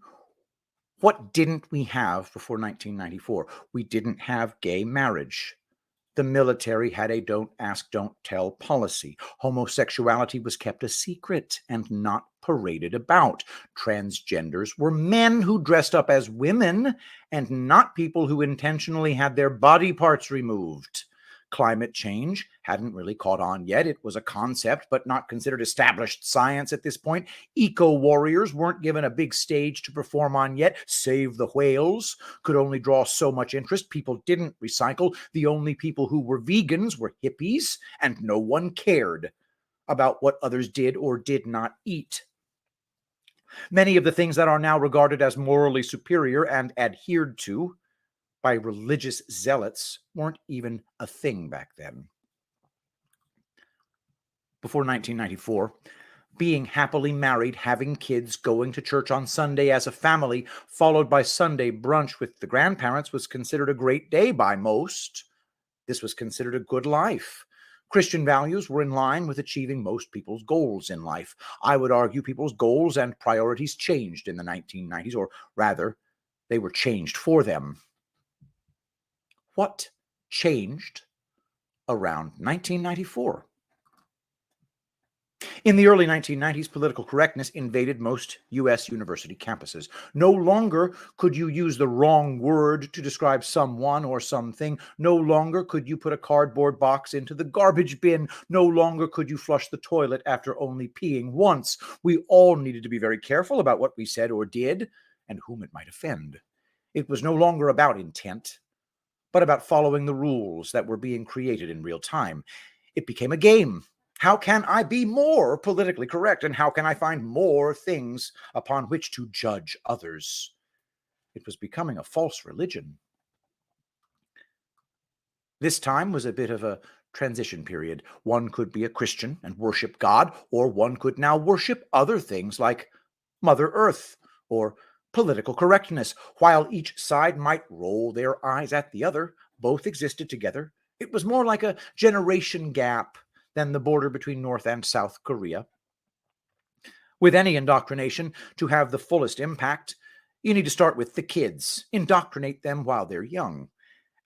what didn't we have before 1994? We didn't have gay marriage. The military had a don't ask, don't tell policy. Homosexuality was kept a secret and not paraded about. Transgenders were men who dressed up as women and not people who intentionally had their body parts removed. Climate change hadn't really caught on yet. It was a concept, but not considered established science at this point. Eco-warriors weren't given a big stage to perform on yet. Save the whales could only draw so much interest. People didn't recycle. The only people who were vegans were hippies, and no one cared. about what others did or did not eat. Many of the things that are now regarded as morally superior and adhered to by religious zealots weren't even a thing back then. Before 1994, being happily married, having kids, going to church on Sunday as a family, followed by Sunday brunch with the grandparents, was considered a great day by most. This was considered a good life. Christian values were in line with achieving most people's goals in life. I would argue people's goals and priorities changed in the 1990s, or rather, they were changed for them. What changed around 1994? In the early 1990s, political correctness invaded most U.S. university campuses. No longer could you use the wrong word to describe someone or something. No longer could you put a cardboard box into the garbage bin. No longer could you flush the toilet after only peeing once. We all needed to be very careful about what we said or did and whom it might offend. It was no longer about intent, but about following the rules that were being created in real time. It became a game. How can I be more politically correct, and how can I find more things upon which to judge others? It was becoming a false religion. This time was a bit of a transition period. One could be a Christian and worship God, or one could now worship other things like Mother Earth or political correctness. While each side might roll their eyes at the other, both existed together. It was more like a generation gap than the border between North and South Korea. With any indoctrination, to have the fullest impact, you need to start with the kids. Indoctrinate them while they're young.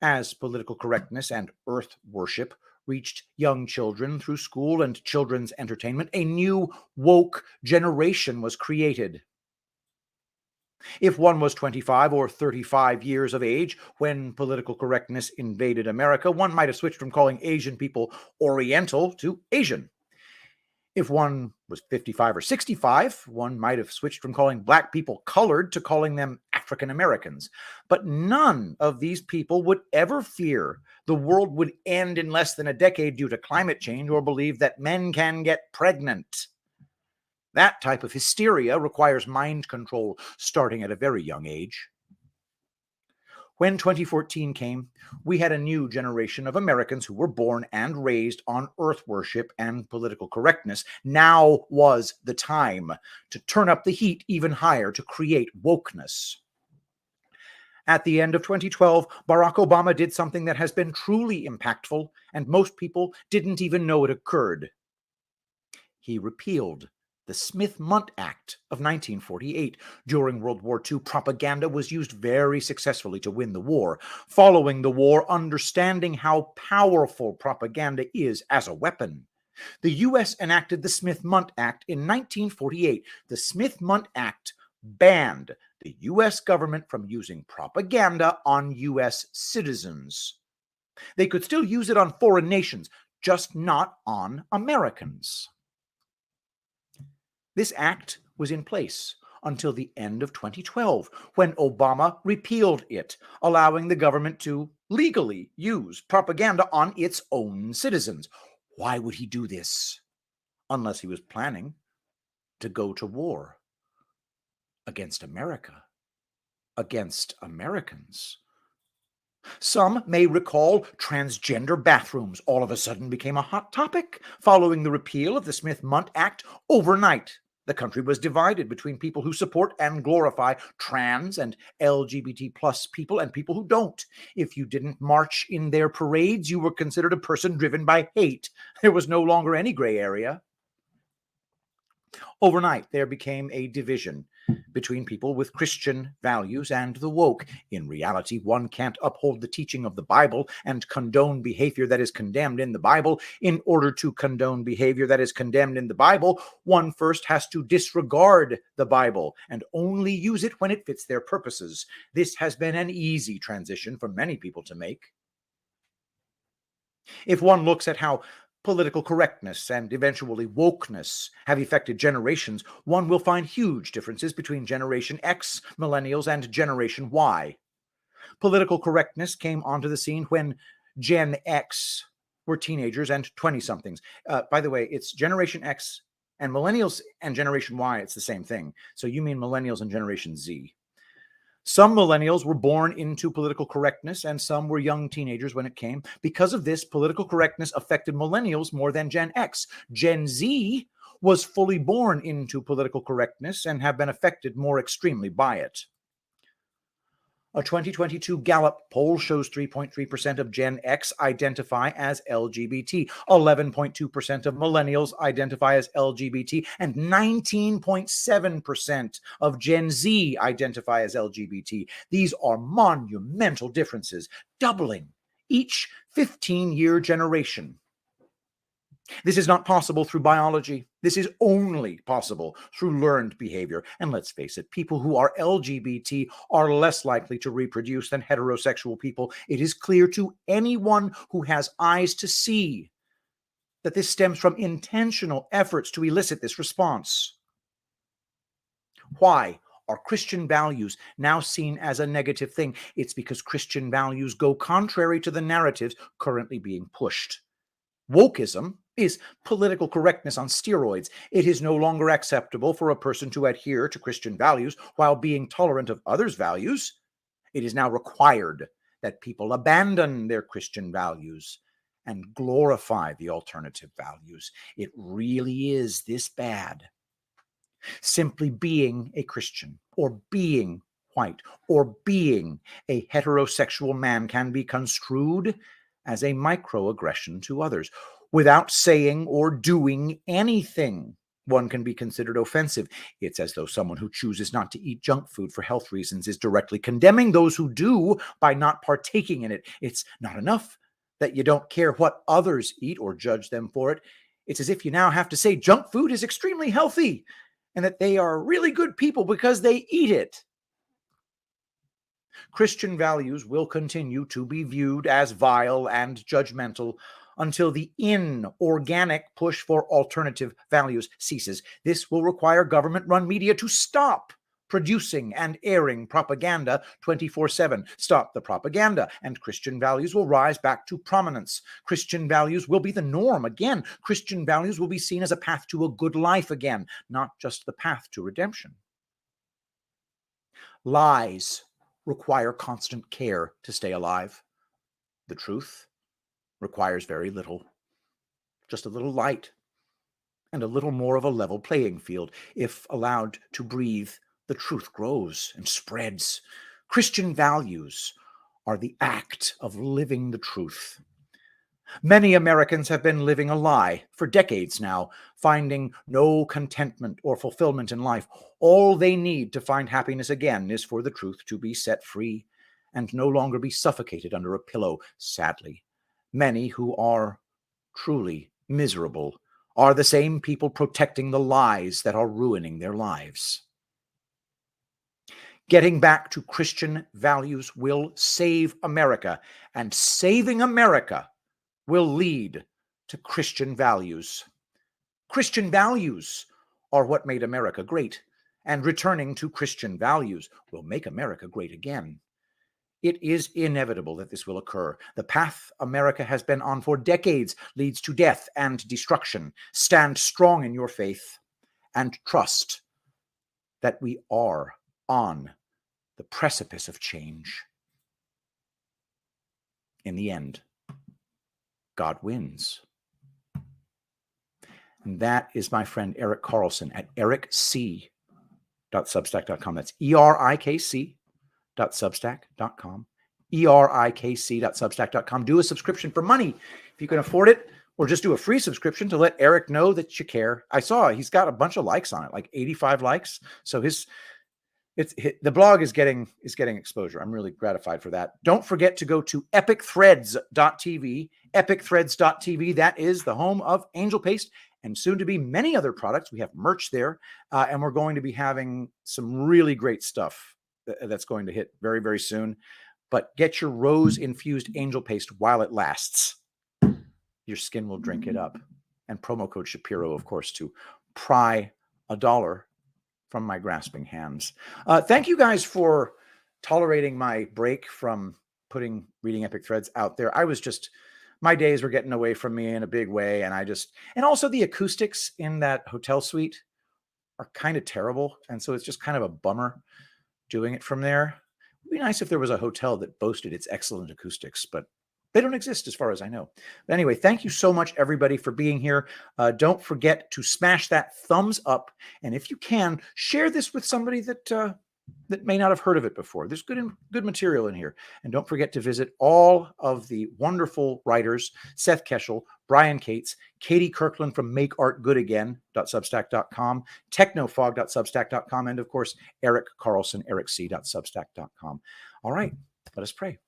As political correctness and earth worship reached young children through school and children's entertainment, a new woke generation was created. If one was 25 or 35 years of age when political correctness invaded America, one might have switched from calling Asian people Oriental to Asian. If one was 55 or 65, one might have switched from calling black people colored to calling them African Americans. But none of these people would ever fear the world would end in less than a decade due to climate change or believe that men can get pregnant. That type of hysteria requires mind control starting at a very young age. When 2014 came, we had a new generation of Americans who were born and raised on earth worship and political correctness. Now was the time to turn up the heat even higher to create wokeness. At the end of 2012, Barack Obama did something that has been truly impactful, and most people didn't even know it occurred. He repealed the Smith-Mundt Act of 1948. During World War II, propaganda was used very successfully to win the war. Following the war, understanding how powerful propaganda is as a weapon, the U.S. enacted the Smith-Mundt Act in 1948. The Smith-Mundt Act banned the U.S. government from using propaganda on U.S. citizens. They could still use it on foreign nations, just not on Americans. This act was in place until the end of 2012, when Obama repealed it, allowing the government to legally use propaganda on its own citizens. Why would he do this? Unless he was planning to go to war against America, against Americans. Some may recall transgender bathrooms all of a sudden became a hot topic following the repeal of the Smith-Mundt Act. Overnight, the country was divided between people who support and glorify trans and LGBT plus people and people who don't. If you didn't march in their parades, you were considered a person driven by hate. There was no longer any gray area. Overnight, there became a division between people with Christian values and the woke. In reality, one can't uphold the teaching of the Bible and condone behavior that is condemned in the Bible. In order to condone behavior that is condemned in the Bible, one first has to disregard the Bible and only use it when it fits their purposes. This has been an easy transition for many people to make. If one looks at how political correctness and eventually wokeness have affected generations, one will find huge differences between Generation X, Millennials, and Generation Y. Political correctness came onto the scene when Gen X were teenagers and 20-somethings. By the way, it's Generation X and Millennials and Generation Y. It's the same thing. So you mean Millennials and Generation Z. Some millennials were born into political correctness, and some were young teenagers when it came. Because of this, political correctness affected millennials more than Gen X. Gen Z was fully born into political correctness and have been affected more extremely by it. A 2022 Gallup poll shows 3.3% of Gen X identify as LGBT, 11.2% of millennials identify as LGBT, and 19.7% of Gen Z identify as LGBT. These are monumental differences, doubling each 15-year generation. This is not possible through biology. This is only possible through learned behavior. And let's face it, people who are LGBT are less likely to reproduce than heterosexual people. It is clear to anyone who has eyes to see that this stems from intentional efforts to elicit this response. Why are Christian values now seen as a negative thing? It's because Christian values go contrary to the narratives currently being pushed. Wokeism is political correctness on steroids. It is no longer acceptable for a person to adhere to Christian values while being tolerant of others' values. It is now required that people abandon their Christian values and glorify the alternative values. It really is this bad. Simply being a Christian or being white or being a heterosexual man can be construed as a microaggression to others. Without saying or doing anything, one can be considered offensive. It's as though someone who chooses not to eat junk food for health reasons is directly condemning those who do by not partaking in it. It's not enough that you don't care what others eat or judge them for it. It's as if you now have to say junk food is extremely healthy and that they are really good people because they eat it. Christian values will continue to be viewed as vile and judgmental until the inorganic push for alternative values ceases. This will require government-run media to stop producing and airing propaganda 24/7. Stop the propaganda, and Christian values will rise back to prominence. Christian values will be the norm again. Christian values will be seen as a path to a good life again, not just the path to redemption. Lies require constant care to stay alive. The truth requires very little, just a little light and a little more of a level playing field. If allowed to breathe, the truth grows and spreads. Christian values are the act of living the truth. Many Americans have been living a lie for decades now, finding no contentment or fulfillment in life. All they need to find happiness again is for the truth to be set free and no longer be suffocated under a pillow. Sadly, many who are truly miserable are the same people protecting the lies that are ruining their lives. Getting back to Christian values will save America, and saving America will lead to Christian values. Christian values are what made America great, and returning to Christian values will make America great again. It is inevitable that this will occur. The path America has been on for decades leads to death and destruction. Stand strong in your faith and trust that we are on the precipice of change. In the end, God wins. And that is my friend Eric Carlson at ericc.substack.com. That's erikc.substack.com. erikc.substack.com. Do a subscription for money if you can afford it, or just do a free subscription to let Eric know that you care. I saw he's got a bunch of likes on it, like 85 likes. So the blog is getting exposure. I'm really gratified for that. Don't forget to go to epicthreads.tv, epicthreads.tv. That is the home of Angel Paste and soon to be many other products. We have merch there, and we're going to be having some really great stuff that's going to hit very, very soon. But get your rose-infused Angel Paste while it lasts. Your skin will drink it up. And promo code Shapiro, of course, to pry $1 from my grasping hands. Thank you guys for tolerating my break from putting Reading Epic Threads out there. I was just my days were getting away from me in a big way. And and also the acoustics in that hotel suite are kind of terrible. And so it's just kind of a bummer doing it from there. It'd be nice if there was a hotel that boasted its excellent acoustics, but they don't exist as far as I know. But anyway, thank you so much, everybody, for being here. Don't forget to smash that thumbs up. And if you can, share this with somebody that may not have heard of it before. There's good material in here. And don't forget to visit all of the wonderful writers, Seth Keshel, Brian Cates, Katie Kirkland from makeartgoodagain.substack.com, technofog.substack.com, and of course, Eric Carlson, eric.c.substack.com. All right, let us pray.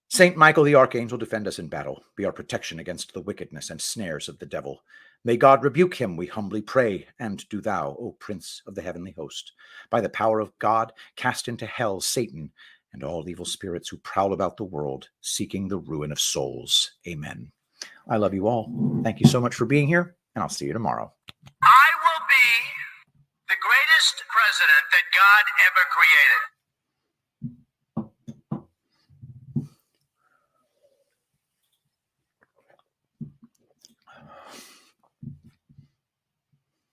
Saint Michael the Archangel, defend us in battle, be our protection against the wickedness and snares of the devil. May God rebuke him, we humbly pray, and do thou, O Prince of the heavenly host, by the power of God, cast into hell Satan and all evil spirits who prowl about the world, seeking the ruin of souls. Amen. I love you all. Thank you so much for being here, and I'll see you tomorrow. I will be the greatest president that God ever created.